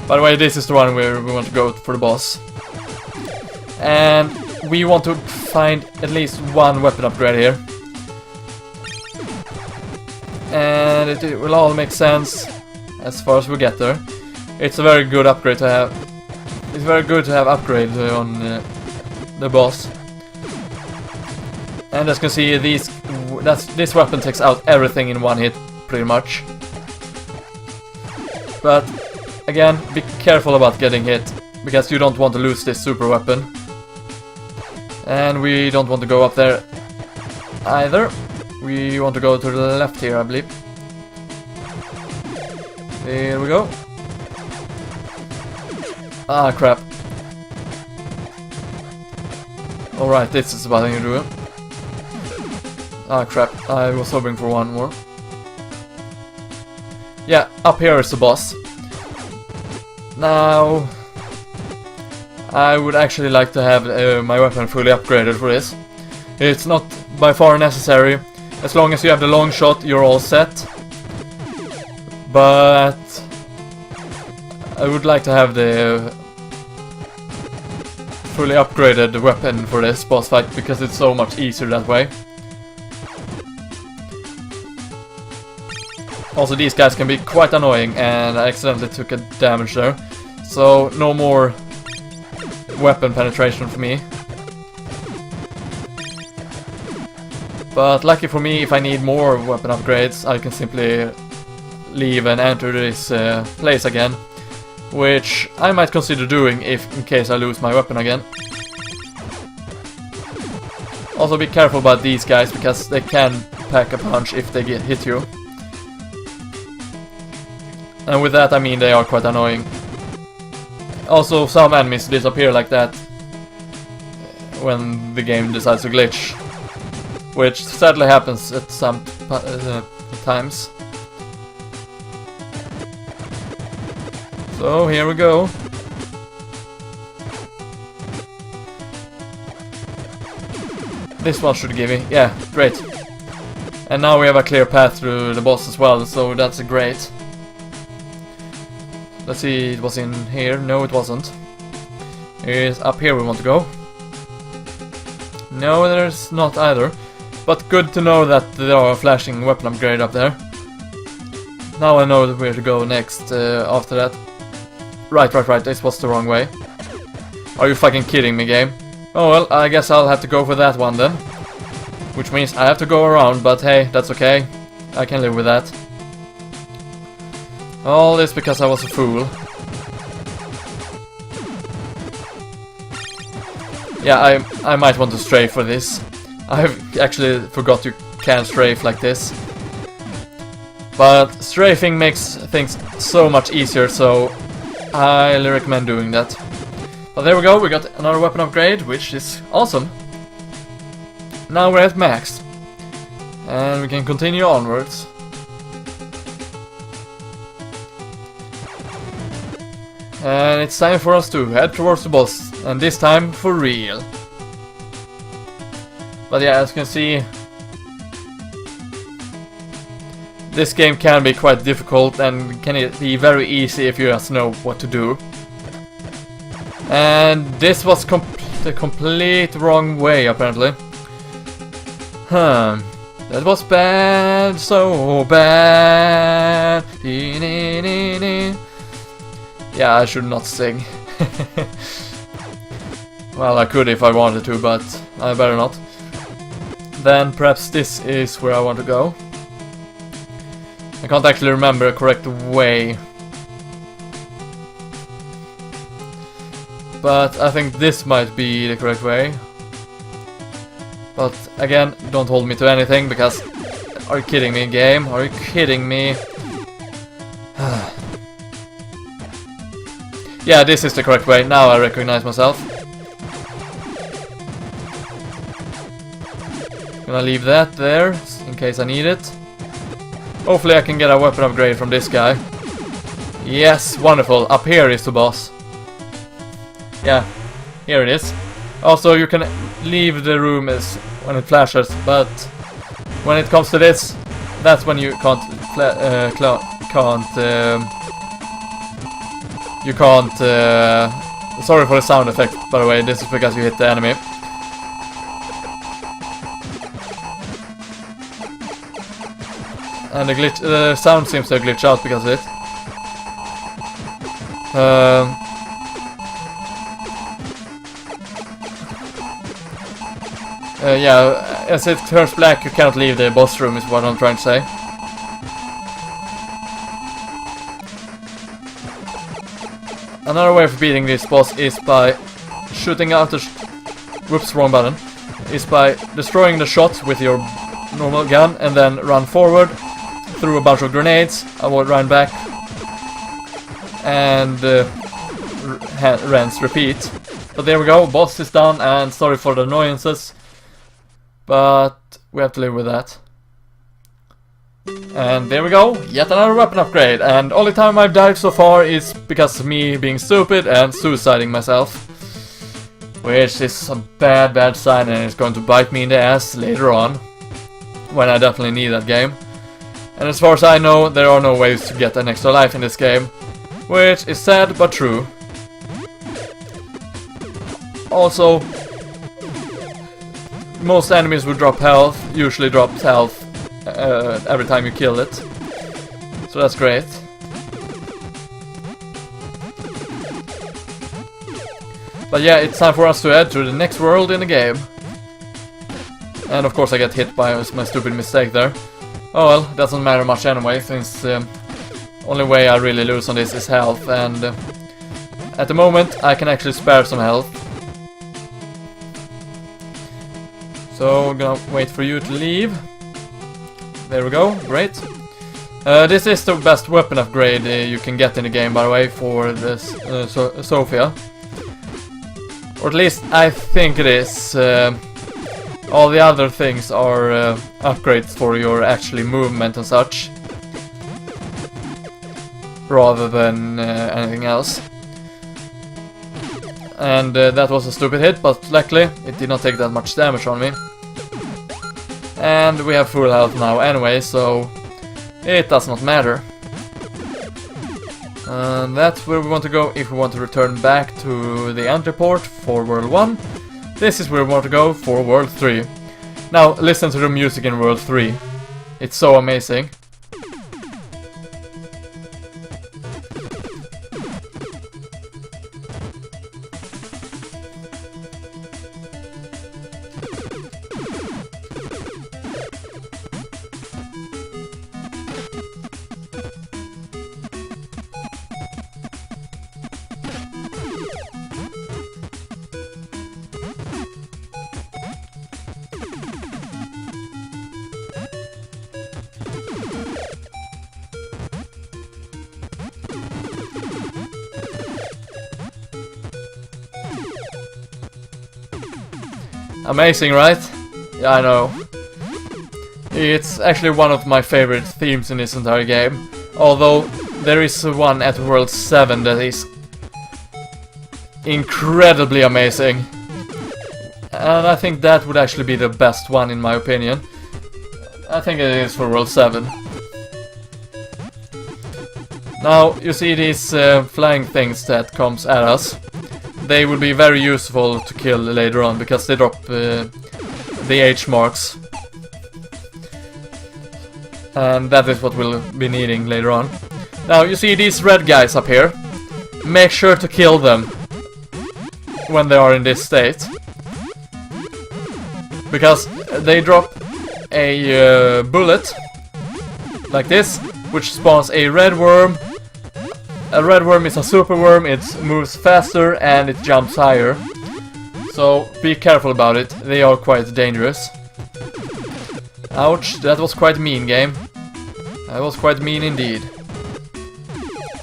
By the way, this is the one where we want to go for the boss. And we want to find at least one weapon upgrade here. And it will all make sense as far as we get there. It's a very good upgrade to have. It's very good to have upgrade on the boss. And as you can see, this weapon takes out everything in one hit, pretty much. But again, be careful about getting hit, because you don't want to lose this super weapon. And we don't want to go up there either. We want to go to the left here, I believe. Here we go. Ah, crap. Alright, this is what I'm doing. Ah, crap. I was hoping for one more. Yeah, up here is the boss. Now, I would actually like to have my weapon fully upgraded for this. It's not by far necessary. As long as you have the long shot, you're all set. But I would like to have the fully upgraded weapon for this boss fight, because it's so much easier that way. Also, these guys can be quite annoying, and I accidentally took a damage there. So, no more weapon penetration for me. But lucky for me, if I need more weapon upgrades, I can simply leave and enter this place again. Which I might consider doing in case I lose my weapon again. Also be careful about these guys, because they can pack a punch if they hit you. And with that I mean they are quite annoying. Also, some enemies disappear like that when the game decides to glitch, which sadly happens at some times. So here we go. This one should give me, yeah, great. And now we have a clear path through the boss as well, so that's great. Let's see, it was in here. No, it wasn't. It's up here we want to go. No, there's not either. But good to know that there are a flashing weapon upgrade up there. Now I know where to go next after that. Right, this was the wrong way. Are you fucking kidding me, game? Oh well, I guess I'll have to go for that one then. Which means I have to go around, but hey, that's okay. I can live with that. All this because I was a fool. Yeah, I might want to strafe for this. I've actually forgot you can strafe like this. But strafing makes things so much easier, so I highly recommend doing that. But there we go, we got another weapon upgrade, which is awesome. Now we're at max. And we can continue onwards. And it's time for us to head towards the boss, and this time for real. But yeah, as you can see, this game can be quite difficult and can be very easy if you just know what to do. And this was the complete wrong way, apparently. That was bad, so bad. Yeah, I should not sing. Well, I could if I wanted to, but I better not. Then perhaps this is where I want to go. I can't actually remember a correct way. But I think this might be the correct way. But again, don't hold me to anything, because... Are you kidding me, game? Are you kidding me? Yeah, this is the correct way. Now I recognize myself. Gonna leave that there, in case I need it. Hopefully I can get a weapon upgrade from this guy. Yes, wonderful. Up here is the boss. Yeah, here it is. Also, you can leave the room when it flashes, but when it comes to this, that's when you can't you can't... sorry for the sound effect, by the way, this is because you hit the enemy. And the sound seems to glitch out because of it. Yeah, as it turns black, you cannot leave the boss room, is what I'm trying to say. Another way of beating this boss is by shooting out the... whoops, wrong button. Is by destroying the shot with your normal gun and then run forward through a bunch of grenades. I will run back and rinse, repeat. But there we go, boss is done, and sorry for the annoyances, but we have to live with that. And there we go, yet another weapon upgrade, and only time I've died so far is because of me being stupid and suiciding myself. Which is a bad sign, and it's going to bite me in the ass later on, when I definitely need that game. And as far as I know, there are no ways to get an extra life in this game, which is sad but true. Also, most enemies will drop health, usually drops health every time you kill it. So that's great. But yeah, it's time for us to head to the next world in the game. And of course I get hit by my stupid mistake there. Oh well, doesn't matter much anyway, since only way I really lose on this is health, and at the moment I can actually spare some health. So I'm gonna wait for you to leave. There we go, great. This is the best weapon upgrade you can get in the game, by the way, for this Sophia. Or at least I think it is. All the other things are upgrades for your actually movement and such, rather than anything else. And that was a stupid hit, but luckily it did not take that much damage on me. And we have full health now anyway, so it does not matter. And that's where we want to go if we want to return back to the entry port for World 1. This is where we want to go for World 3. Now, listen to the music in World 3. It's so amazing. Amazing, right? Yeah, I know. It's actually one of my favorite themes in this entire game. Although there is one at World 7 that is incredibly amazing. And I think that would actually be the best one in my opinion. I think it is for World 7. Now, you see these flying things that comes at us. They will be very useful to kill later on, because they drop the H marks. And that is what we'll be needing later on. Now, you see these red guys up here. Make sure to kill them when they are in this state. Because they drop a bullet, like this, which spawns a red worm. A red worm is a super worm, it moves faster and it jumps higher. So be careful about it, they are quite dangerous. Ouch, that was quite mean, game. That was quite mean indeed.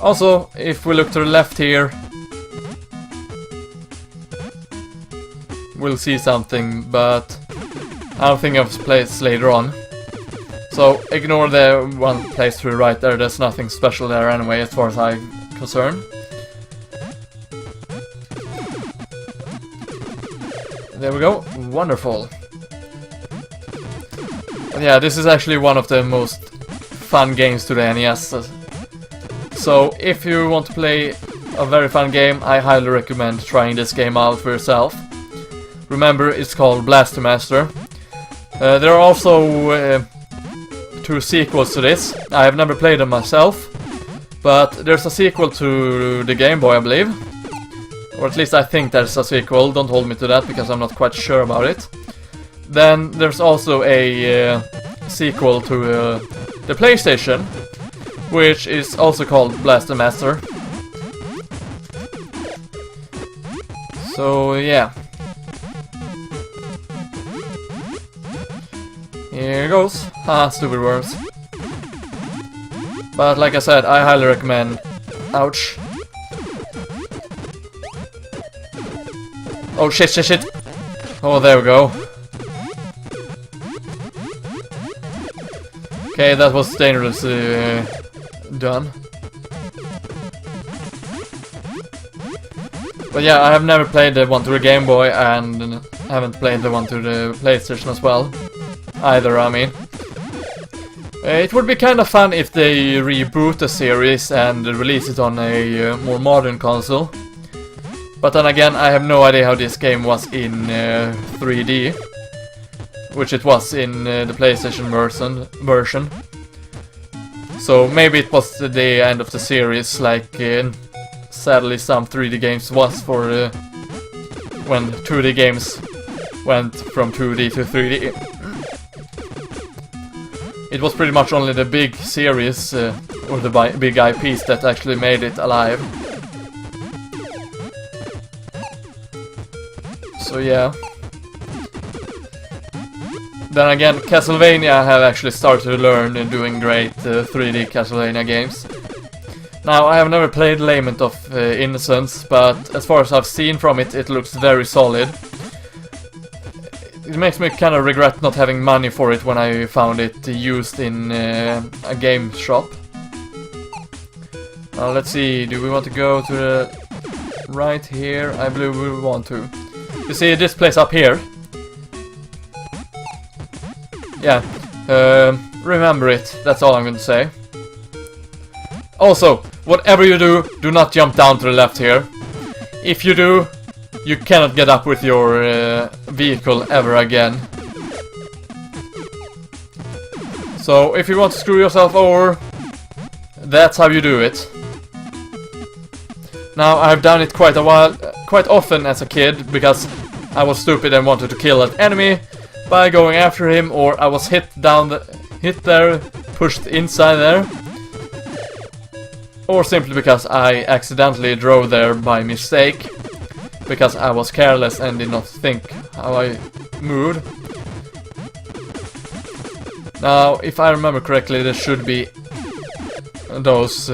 Also, if we look to the left here, we'll see something, but I don't think I've placed later on. So ignore the one place to the right there, there's nothing special there anyway as far as I'm concerned. There we go, wonderful. But yeah, this is actually one of the most fun games to the NES. So if you want to play a very fun game. I highly recommend trying this game out for yourself. Remember, it's called Blaster Master. There are also 2 sequels to this. I have never played them myself, but there's a sequel to the Game Boy, I believe. Or at least I think there's a sequel. Don't hold me to that because I'm not quite sure about it. Then there's also a sequel to the PlayStation, which is also called Blaster Master. So yeah. Here goes. Haha, stupid words. But like I said, I highly recommend. Ouch. Oh shit, shit, shit. Oh, there we go. Okay, that was dangerously done. But yeah, I have never played the one to the Game Boy and haven't played the one to the PlayStation as well. Either, I mean. It would be kind of fun if they reboot the series and release it on a more modern console. But then again, I have no idea how this game was in 3D. Which it was in the PlayStation version. So maybe it was the end of the series, like sadly some 3D games was for when 2D games went from 2D to 3D. It was pretty much only the big series or the big IPs that actually made it alive. So yeah. Then again, Castlevania have actually started to learn in doing great 3D Castlevania games. Now, I have never played Lament of Innocence, but as far as I've seen from it, it looks very solid. It makes me kind of regret not having money for it when I found it used in a game shop. Let's see, do we want to go to the right here? I believe we want to. You see this place up here? Yeah, remember it, that's all I'm going to say. Also, whatever you do, do not jump down to the left here. If you do, you cannot get up with your vehicle ever again. So, if you want to screw yourself over, that's how you do it. Now, I've done it quite often as a kid, because I was stupid and wanted to kill an enemy by going after him, or I was hit there, pushed inside there. Or simply because I accidentally drove there by mistake, because I was careless and did not think how I moved. Now, if I remember correctly, there should be those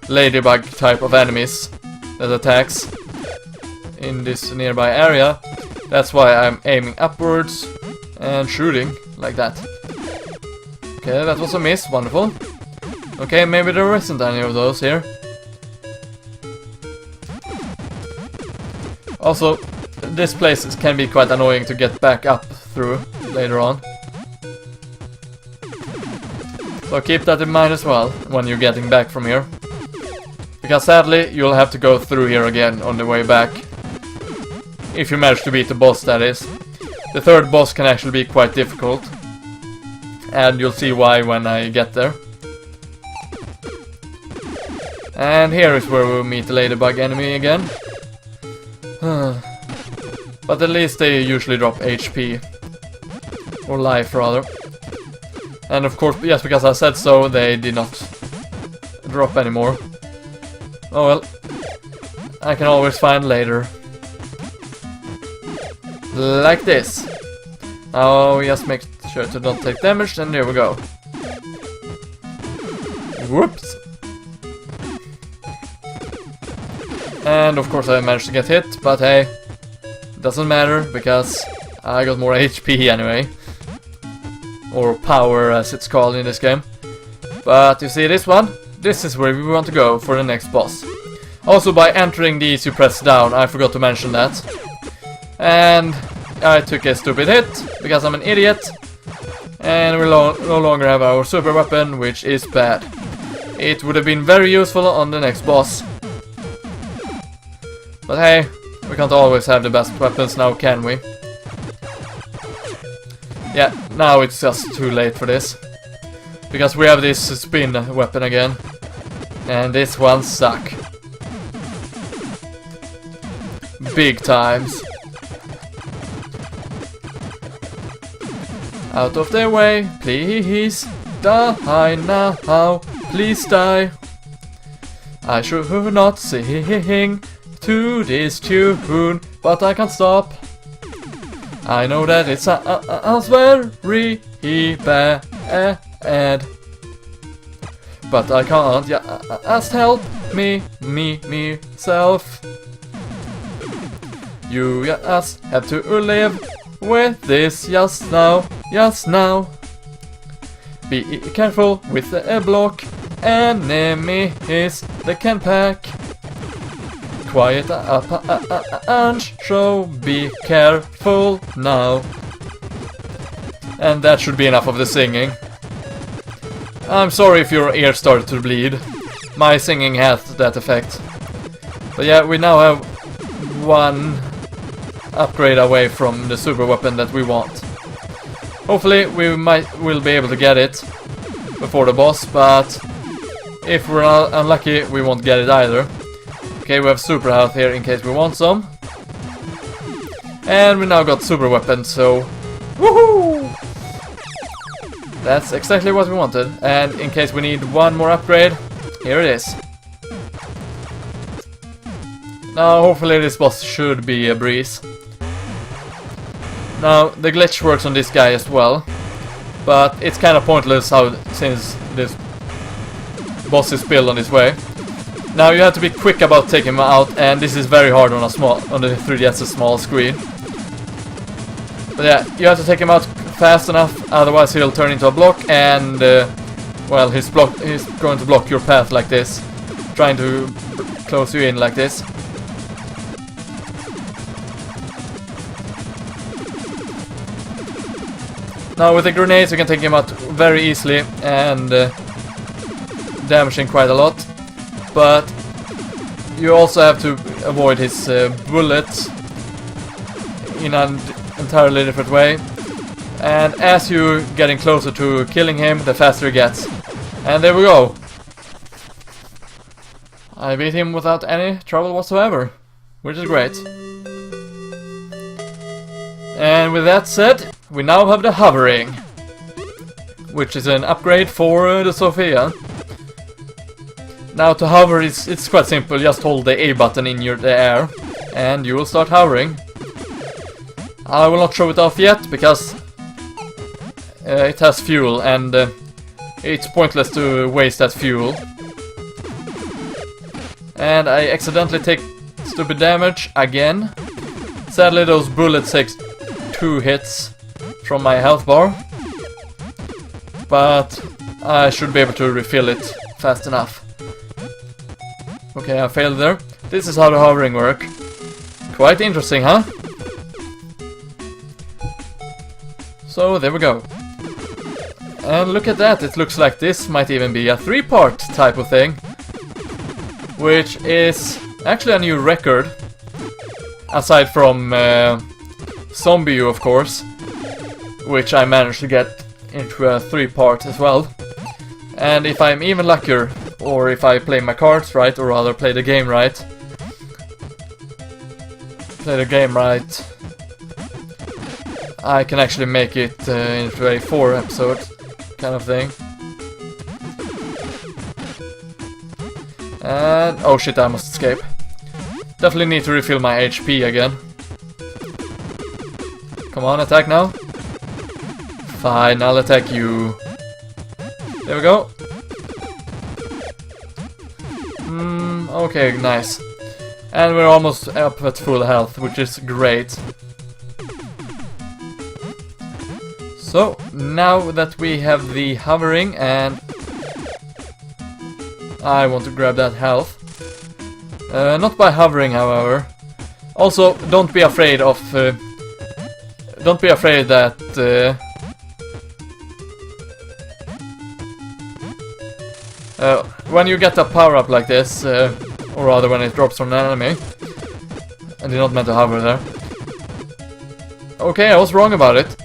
ladybug type of enemies that attacks in this nearby area. That's why I'm aiming upwards and shooting like that. Okay, that was a miss, wonderful. Okay, maybe there isn't any of those here. Also, this place can be quite annoying to get back up through later on. So keep that in mind as well when you're getting back from here. Because sadly, you'll have to go through here again on the way back. If you manage to beat the boss, that is. The third boss can actually be quite difficult. And you'll see why when I get there. And here is where we'll meet the ladybug enemy again. But at least they usually drop HP. Or life, rather. And of course, yes, because I said so, they did not drop anymore. Oh well. I can always find later. Like this. Now just make sure to not take damage, and there we go. Whoops. And of course I managed to get hit, but hey, doesn't matter because I got more HP anyway. Or power as it's called in this game. But you see this one? This is where we want to go for the next boss. Also by entering these you press down, I forgot to mention that. And I took a stupid hit because I'm an idiot. And we no longer have our super weapon, which is bad. It would have been very useful on the next boss. But hey, we can't always have the best weapons now, can we? Yeah, now it's just too late for this. Because we have this spin weapon again. And this one suck. Big times. Out of their way, please. Die now, please die. I should not sing to this tune, but I can't stop. I know that it sounds very bad, but I can't just help myself. You just have to live with this just now. Be careful with the block, enemies that can pack. Quiet up and show, be careful now. And that should be enough of the singing. I'm sorry if your ear started to bleed. My singing has that effect. But yeah, we now have one upgrade away from the super weapon that we want. Hopefully we'll be able to get it before the boss, but if we're unlucky we won't get it either. Okay, we have super health here in case we want some. And we now got super weapon, so woohoo! That's exactly what we wanted. And in case we need one more upgrade, here it is. Now hopefully this boss should be a breeze. Now the glitch works on this guy as well, but it's kind of pointless since this boss is built on this way. Now you have to be quick about taking him out, and this is very hard on the 3DS small screen. But yeah, you have to take him out fast enough, otherwise he'll turn into a block, and well, he's going to block your path like this, trying to close you in like this. Now with the grenades you can take him out very easily and damage him quite a lot. But you also have to avoid his bullets in an entirely different way. And as you're getting closer to killing him, the faster he gets. And there we go. I beat him without any trouble whatsoever, which is great. And with that said, we now have the hovering, which is an upgrade for the Sophia. Now to hover, it's quite simple, just hold the A button in the air and you will start hovering. I will not show it off yet because it has fuel and it's pointless to waste that fuel. And I accidentally take stupid damage again. Sadly those bullets take 2 hits from my health bar, but I should be able to refill it fast enough. Okay, I failed there. This is how the hovering works. Quite interesting, huh? So there we go. And look at that, it looks like this might even be a 3-part type of thing, which is actually a new record, aside from Zombie U, of course, which I managed to get into a 3-part as well. And if I'm even luckier, or if I play my cards right, or rather play the game right, I can actually make it into a 4-episode kind of thing. And oh shit, I must escape. Definitely need to refill my HP again. Come on, attack now. Fine, I'll attack you. There we go. Okay, nice. And we're almost up at full health, which is great. So, now that we have the hovering, and I want to grab that health. Not by hovering, however. Also, don't be afraid of... don't be afraid that... when you get a power-up like this, or rather when it drops from an enemy, I did not mean to hover there. Okay, I was wrong about it.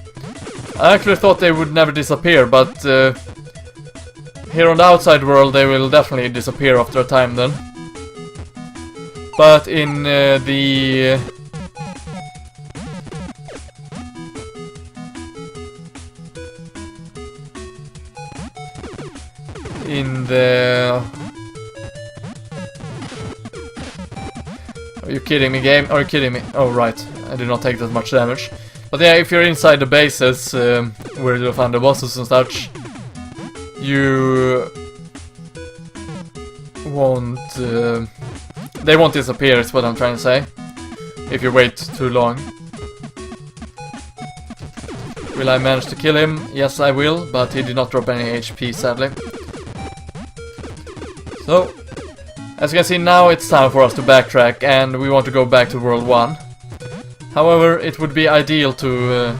I actually thought they would never disappear, but here on the outside world they will definitely disappear after a time then. But in the... Are you kidding me, game? Are you kidding me? Oh, right. I did not take that much damage. But yeah, if you're inside the bases, where you'll find the bosses and such, you won't... they won't disappear, is what I'm trying to say. If you wait too long. Will I manage to kill him? Yes, I will, but he did not drop any HP, sadly. So, as you can see, now it's time for us to backtrack, and we want to go back to World 1. However, it would be ideal to